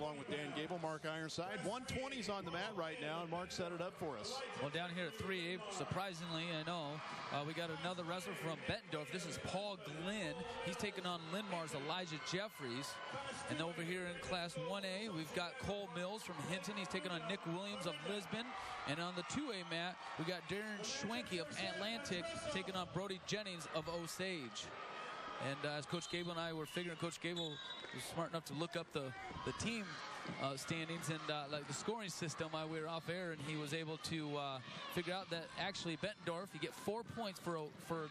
along with Dan Gable, Mark Ironside. 120's on the mat right now, and Mark set it up for us. Well, down here at 3A, surprisingly, I know, we got another wrestler from Bettendorf. This is Paul Glynn. He's taking on Linmar's Elijah Jeffries. And over here in Class 1A, we've got Cole Mills from Hinton. He's taking on Nick Williams of Lisbon. And on the 2A mat, we got Darren Schwenke of Atlantic taking on Brody Jennings of Osage. And as Coach Gable and I were figuring, Coach Gable was smart enough to look up the team standings and like the scoring system while we were off air, and he was able to figure out that actually Bettendorf, you get 4 points for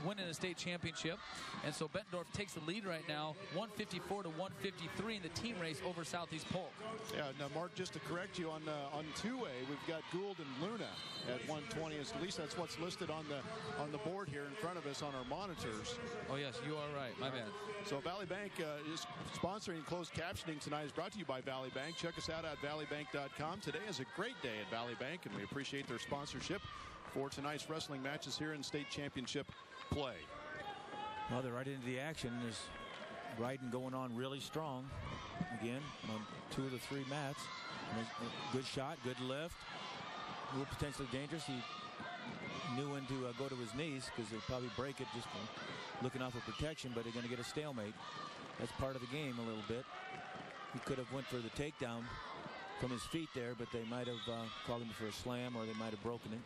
winning a state championship. And so Bettendorf takes the lead right now, 154 to 153 in the team race over Southeast Polk. Yeah, now Mark, just to correct you on 2A, we've got Gould and Luna at 120. At least that's what's listed on the board here in front of us on our monitors. Oh yes, you are right. My bad. So Valley Bank is sponsoring closed captioning tonight. Is brought to you by Valley Bank. Check us out at valleybank.com. Today is a great day at Valley Bank, and we appreciate their sponsorship for tonight's wrestling matches here in state championship play. Well, they're right into the action. There's riding going on really strong again on 2 of the 3 mats. Good shot, good lift. A little potentially dangerous. He knew when to go to his knees because they'll probably break it just looking off of protection, but they're going to get a stalemate. That's part of the game a little bit. He could have went for the takedown from his feet there, but they might have called him for a slam, or they might have broken it.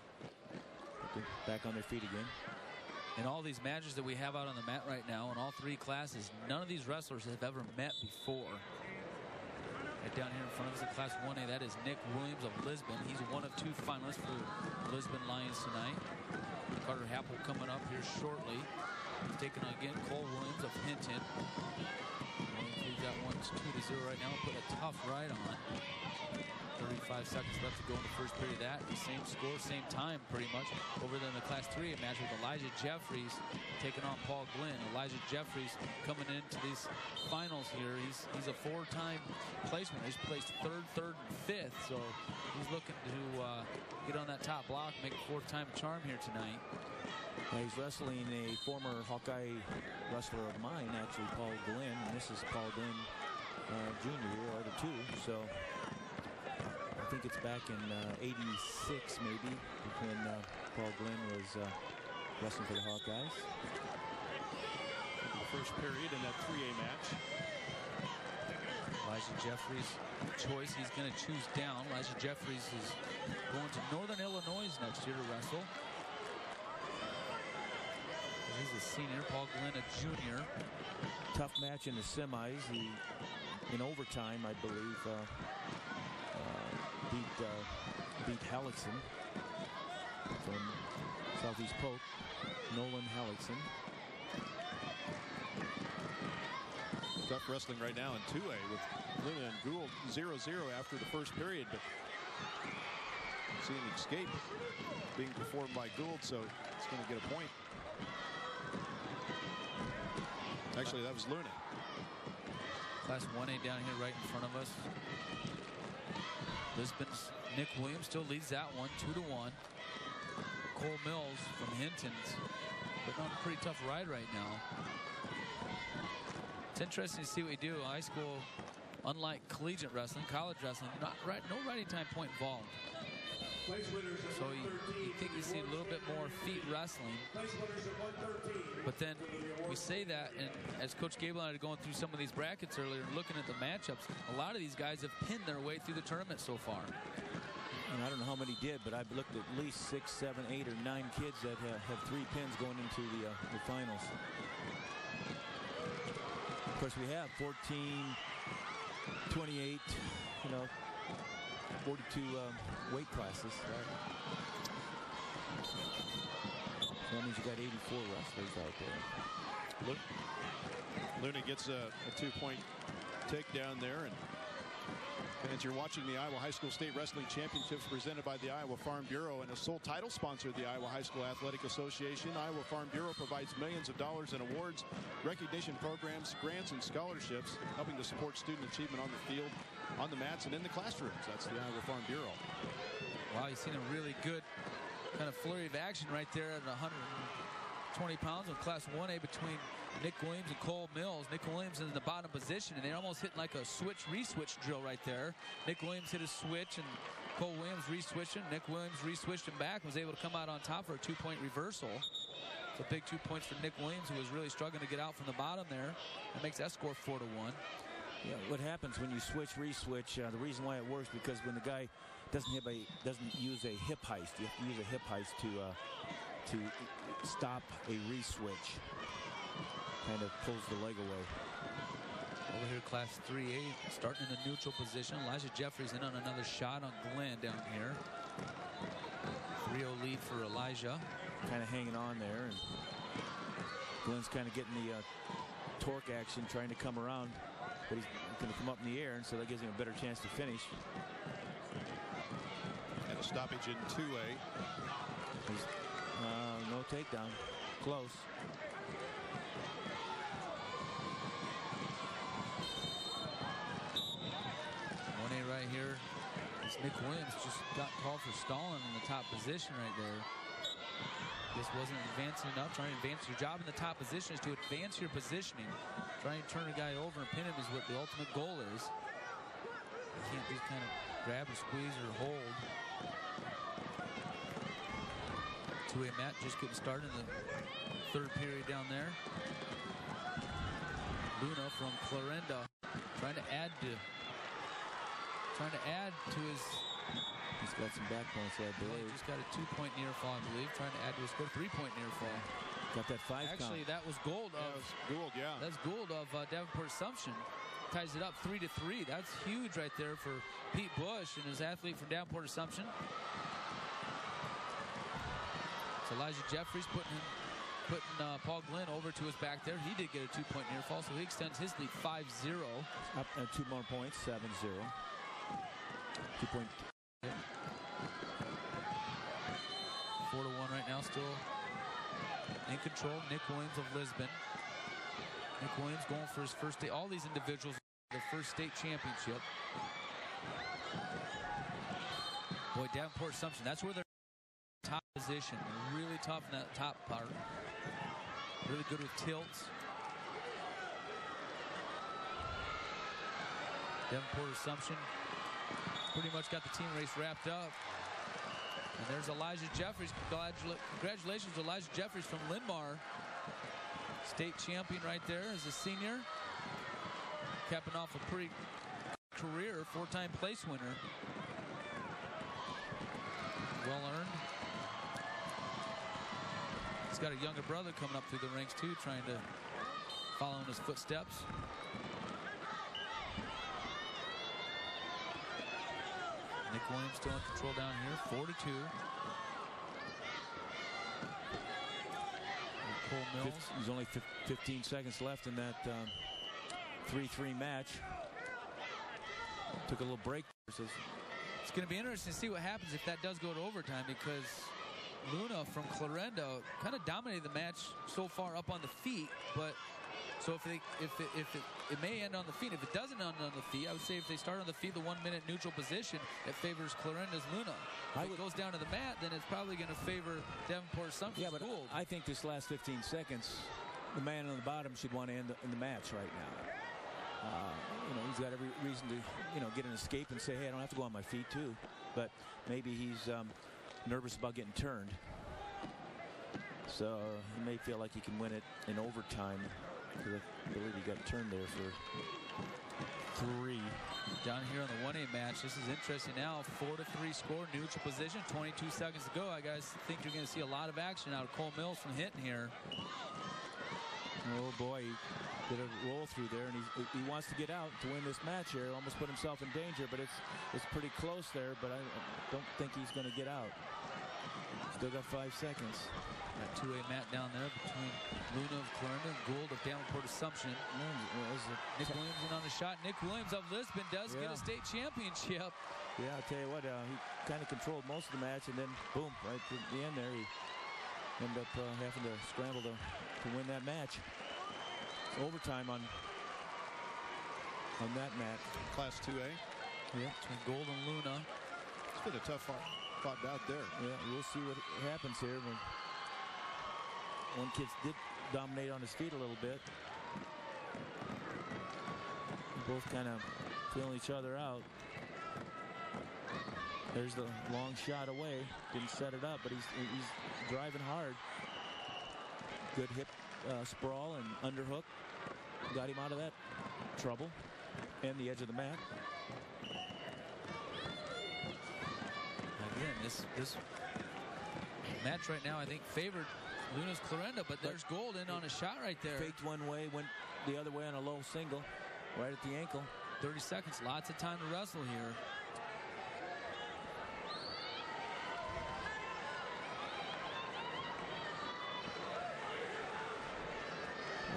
But they're back on their feet again. In all these matches that we have out on the mat right now, in all 3 classes, none of these wrestlers have ever met before. Right down here in front of us in Class 1A, that is Nick Williams of Lisbon. He's one of 2 finalists for Lisbon Lions tonight. Carter Happel coming up here shortly. He's taking on again Cole Williams of Hinton. Williams leads that one 2-0 right now. Put a tough ride on. 35 seconds left to go in the first period of that. Same score, same time pretty much. Over there in the Class 3A match with Elijah Jeffries taking on Paul Glynn. Elijah Jeffries coming into these finals here. He's a 4-time placement. He's placed 3rd, and 5th. So he's looking to get on that top block, make a 4th-time charm here tonight. He's wrestling a former Hawkeye wrestler of mine, actually, Paul Glynn. And this is Paul Glynn Jr. here, or the 2. So I think it's back in 86 maybe when Paul Glynn was wrestling for the Hawkeyes. The first period in that 3A match. Elijah Jeffries' choice, he's going to choose down. Elijah Jeffries is going to Northern Illinois next year to wrestle. He's a senior, Paul Glynn a junior. Tough match in the semis. He, in overtime, I believe, beat Hellickson from Southeast Polk, Nolan Hellickson. Tough wrestling right now in 2A with Luna and Gould 0-0 after the first period, but seeing the escape being performed by Gould, so it's going to get a point. Actually, that was Luna. Class 1A down here right in front of us. Lisbon's Nick Williams still leads that one, 2-1. Cole Mills from Hinton's putting on a pretty tough ride right now. It's interesting to see what we do. High school, unlike collegiate wrestling, college wrestling, no riding time point involved. So you think you see a little bit more feet wrestling. But then we say that, and as Coach Gable and I are going through some of these brackets earlier and looking at the matchups, a lot of these guys have pinned their way through the tournament so far. And I don't know how many did, but I've looked at least 6, 7, 8, or 9 kids that have 3 pins going into the finals. Of course, we have 14, 28, 42 weight classes. Right? So that means you got 84 wrestlers out there. Luna gets a 2-point takedown there, and fans, you're watching the Iowa High School State Wrestling Championships presented by the Iowa Farm Bureau and a sole title sponsor of the Iowa High School Athletic Association. Iowa Farm Bureau provides millions of dollars in awards, recognition programs, grants, and scholarships, helping to support student achievement on the field, on the mats, and in the classrooms. That's the Iowa Farm Bureau. Wow, you've seen a really good kind of flurry of action right there at 120 pounds in Class 1A between Nick Williams and Cole Mills. Nick Williams is in the bottom position, and they're almost hitting like a re-switch drill right there. Nick Williams hit a switch, and Cole Williams re-switched him. Nick Williams re-switched him back, was able to come out on top for a 2-point reversal. It's a big 2 points for Nick Williams, who was really struggling to get out from the bottom there. That makes that score 4-1. Yeah, what happens when you switch, re-switch, the reason why it works, because when the guy doesn't use a hip heist, you have to use a hip heist to stop a re-switch. Kind of pulls the leg away. Over here, Class 3A, starting in the neutral position. Elijah Jerffery's in on another shot on Glynn down here. 3-0 lead for Elijah. Kind of hanging on there, and Glynn's kind of getting the torque action, trying to come around, but he's going to come up in the air, and so that gives him a better chance to finish. And a stoppage in 2A. No takedown. Close. Right here, it's Nick Williams just got called for stalling in the top position right there. Just wasn't advancing enough. Trying to advance your job in the top position is to advance your positioning. Trying to turn a guy over and pin him is what the ultimate goal is. You can't just kind of grab or squeeze or hold. 2A Matt just getting started in the third period down there. Luna from Clarenda trying to add to his. He's got some back points, I believe. Just got a 2-point near fall, I believe. Trying to add to his score. 3-point near fall. Got that 5 Actually, count. that was Gould of. Gould, yeah. That's Gould of Davenport Assumption. Ties it up 3-3. That's huge right there for Pete Bush and his athlete from Davenport Assumption. So Elijah Jerffery's putting Paul Glynn over to his back there. He did get a 2-point near fall, so he extends his lead 5-0. Up 2 more points, 7-0. 2 point. 4-1 right now, still in control. Nick Williams of Lisbon. Nick Williams going for his first state. All these individuals, their first state championship. Boy, Davenport Assumption, that's where they're top position. Really tough in that top part. Really good with tilts. Davenport Assumption pretty much got the team race wrapped up. And there's Elijah Jerffery. Congratulations to Elijah Jerffery from Linmar. State champion right there as a senior. Capping off a pretty career, 4-time place winner. Well earned. He's got a younger brother coming up through the ranks too, trying to follow in his footsteps. Nick Williams still in control down here, 4-2. Cole Mills. There's only 15 seconds left in that 3-3 match. Took a little break. It's going to be interesting to see what happens if that does go to overtime, because Luna from Clarenda kind of dominated the match so far up on the feet, but so if it may end on the feet. If it doesn't end on the feet, I would say if they start on the feet, the 1-minute neutral position, it favors Clarenda's Luna. If it goes down to the mat, then it's probably going to favor Davenport Assumption. Yeah, but Gould. I think this last 15 seconds, the man on the bottom should want to end in the match right now. He's got every reason to, get an escape and say, hey, I don't have to go on my feet too. But maybe he's nervous about getting turned. So he may feel like he can win it in overtime. I believe he got turned there for 3. Down here on the 1A match, this is interesting now. 4-3 score, neutral position, 22 seconds to go. I guys think you're going to see a lot of action out of Cole Mills from hitting here. Oh boy, he did a roll through there, and he wants to get out to win this match here. Almost put himself in danger, but it's pretty close there. But I don't think he's going to get out. Still got 5 seconds. That 2A mat down there between Luna of Clarenda and Gould of Davenport Assumption. Nick Williams in on the shot. Nick Williams of Lisbon does get a state championship. Yeah, I'll tell you what, he kind of controlled most of the match, and then boom, right at the end there, he ended up having to scramble to win that match. Overtime on that mat. Class 2A. Yeah, between Gould and Luna. It's been a tough fought bout there. Yeah, we'll see what happens here. When one kid did dominate on his feet a little bit. Both kind of feeling each other out. There's the long shot away. Didn't set it up, but he's driving hard. Good hip sprawl and underhook. Got him out of that trouble. And the edge of the mat. Again, this match right now, I think, favored Luna's Clarenda, but there's Gould in on a shot right there. Faked one way, went the other way on a low single, right at the ankle. 30 seconds, lots of time to wrestle here.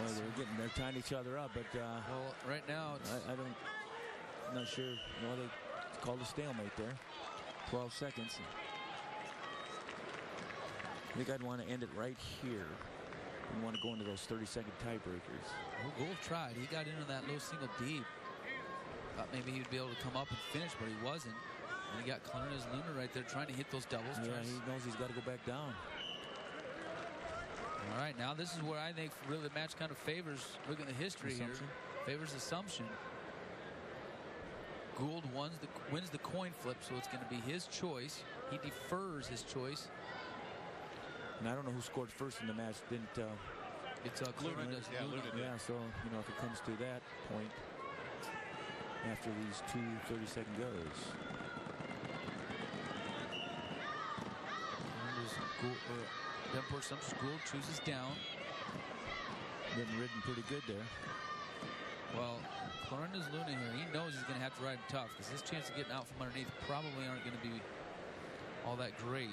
Well, they're tying each other up, but well, right now it's I'm not sure. Well, they called a stalemate there. 12 seconds. I think I'd want to end it right here. I want to go into those 30-second tiebreakers. Well, Gould tried. He got into that low single deep. Thought maybe he'd be able to come up and finish, but he wasn't. And he got Clarenda's Luna right there trying to hit those doubles. Yeah, he knows he's got to go back down. All right, now this is where I think really the match kind of favors, look at the history here, favors Assumption. Gould wins the coin flip, so it's going to be his choice. He defers his choice. And I don't know who scored first in the match. It's Clarenda's Luna. Yeah, so, you know, if it comes to that point, after these two 30-second goes. Gould chooses down. Been ridden pretty good there. Well, Clarenda's Luna here, he knows he's going to have to ride him tough because his chance of getting out from underneath probably aren't going to be all that great.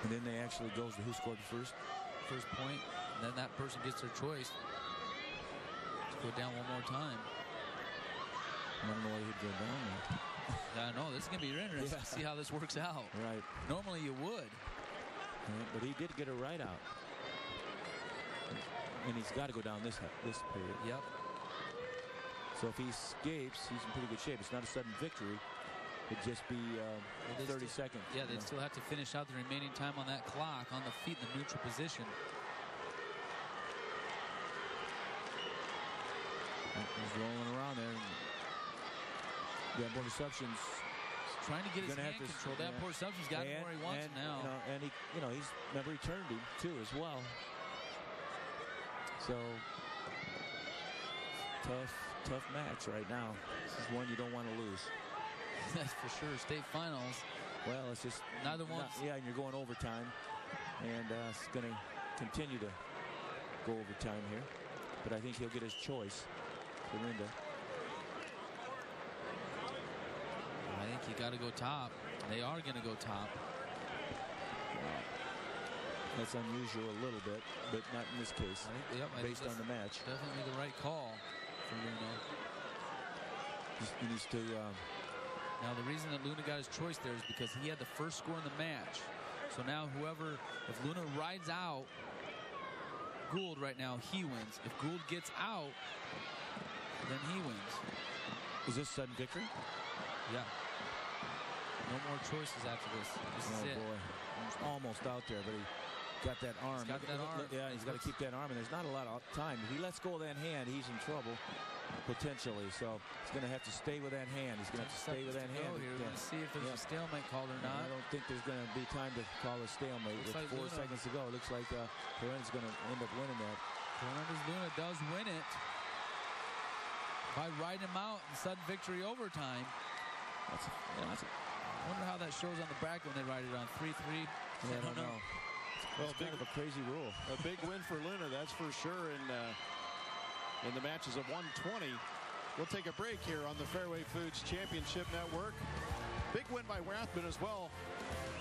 And then they actually goes to who scored first point, and then that person gets their choice. Let's go down one more time. I don't know why he'd go down there. I know, this is going to be interesting to see how this works out. Right. Normally you would. Yeah, but he did get a right out. And he's got to go down this period. Yep. So if he escapes, he's in pretty good shape. It's not a sudden victory. It'd just be 30 seconds. Yeah, they'd still have to finish out the remaining time on that clock on the feet in the neutral position. He's rolling around there. Davenport Assumption's trying to get his hand control. Davenport Assumption's got him where he wants him now. He's remember he turned him too as well. So tough match right now. This is one you don't want to lose. That's for sure. State finals. Well, it's just neither one. Yeah, and you're going overtime, and it's going to continue to go overtime here. But I think he'll get his choice. Linda. I think you got to go top. They are going to go top. That's unusual a little bit, but not in this case. I based on the match. Definitely the right call for Luna. He needs to. Now the reason that Luna got his choice there is because he had the first score in the match. So now if Luna rides out Gould right now, he wins. If Gould gets out, then he wins. Is this sudden victory? Yeah. No more choices after this. This is it. Boy. He's almost out there, but he got that arm. He's got that arm. Yeah, he's got to keep that arm, and there's not a lot of time. If he lets go of that hand, he's in trouble, potentially. So he's going to have to stay with that hand. He's going to have to stay with that hand. We're going to see if there's a stalemate called or not. I don't think there's going to be time to call a stalemate. With like 4 seconds to go, it looks like Clarenda's going to end up winning that. Clarenda's Luna does win it by riding him out in sudden victory overtime. I wonder how that shows on the bracket when they ride it on 3-3. I don't know. Well, it's kind of a crazy rule. A big win for Luna, that's for sure. In the matches of 120. We'll take a break here on the Fairway Foods Championship Network. Big win by Rathman as well.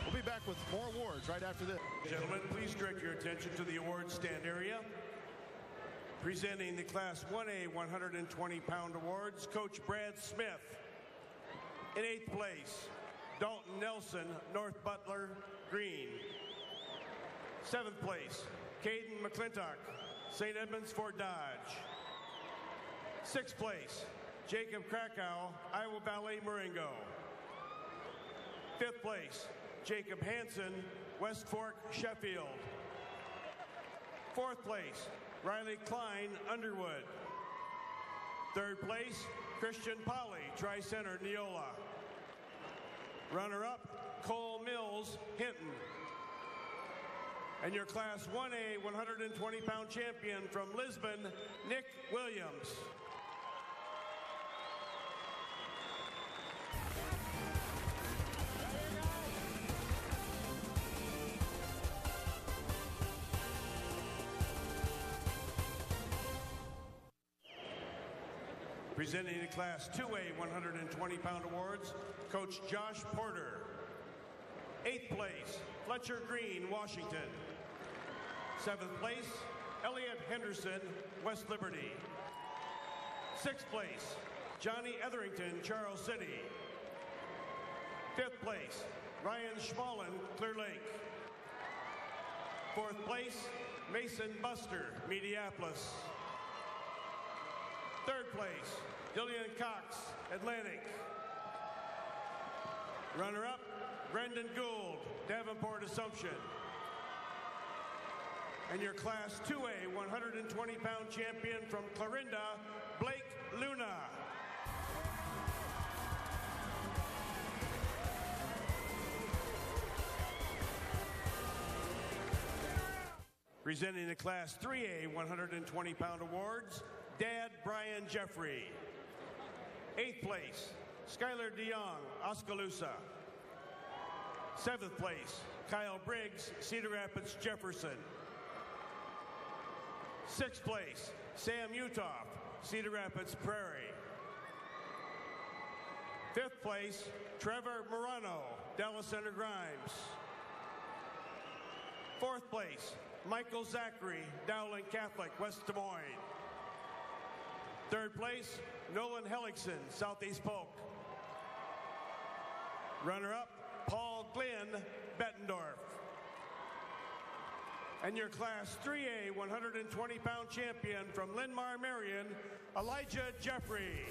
We'll be back with more awards right after this. Gentlemen, please direct your attention to the award stand area. Presenting the Class 1A 120-pound awards, Coach Brad Smith. In 8th place, Dalton Nelson, North Butler, Green. 7th place, Caden McClintock, St. Edmunds, Fort Dodge. 6th place, Jacob Krakow, Iowa Valley, Marengo. 5th place, Jacob Hansen, West Fork, Sheffield. Fourth place, Riley Klein, Underwood. Third place, Christian Polly, Tri-Center, Neola. Runner-up, Cole Mills, Hinton. And your Class 1A 120-pound champion from Lisbon, Nick Williams. Presenting the Class 2A 120-pound awards, Coach Josh Porter. Eighth place, Fletcher Green, Washington. Seventh place, Elliot Henderson, West Liberty. Sixth place, Johnny Etherington, Charles City. Fifth place, Ryan Schmallen, Clear Lake. Fourth place, Mason Buster, Mediapolis. Third place, Dillian Cox, Atlantic. Runner-up, Brendan Gould, Davenport Assumption. And your Class 2A 120-pound champion from Clarinda, Blake Luna. Presenting the Class 3A 120-pound awards, Dad Brian Jerffery. Eighth place, Skylar DeYoung, Oskaloosa. Seventh place, Kyle Briggs, Cedar Rapids, Jefferson. Sixth place, Sam Utoff, Cedar Rapids, Prairie. Fifth place, Trevor Morano, Dallas Center, Grimes. Fourth place, Michael Zachary, Dowling Catholic, West Des Moines. Third place, Nolan Hellickson, Southeast Polk. Runner-up, Paul Glynn, Bettendorf. And your Class 3A 120-pound champion from Linn-Mar, Marion, Elijah Jerffery.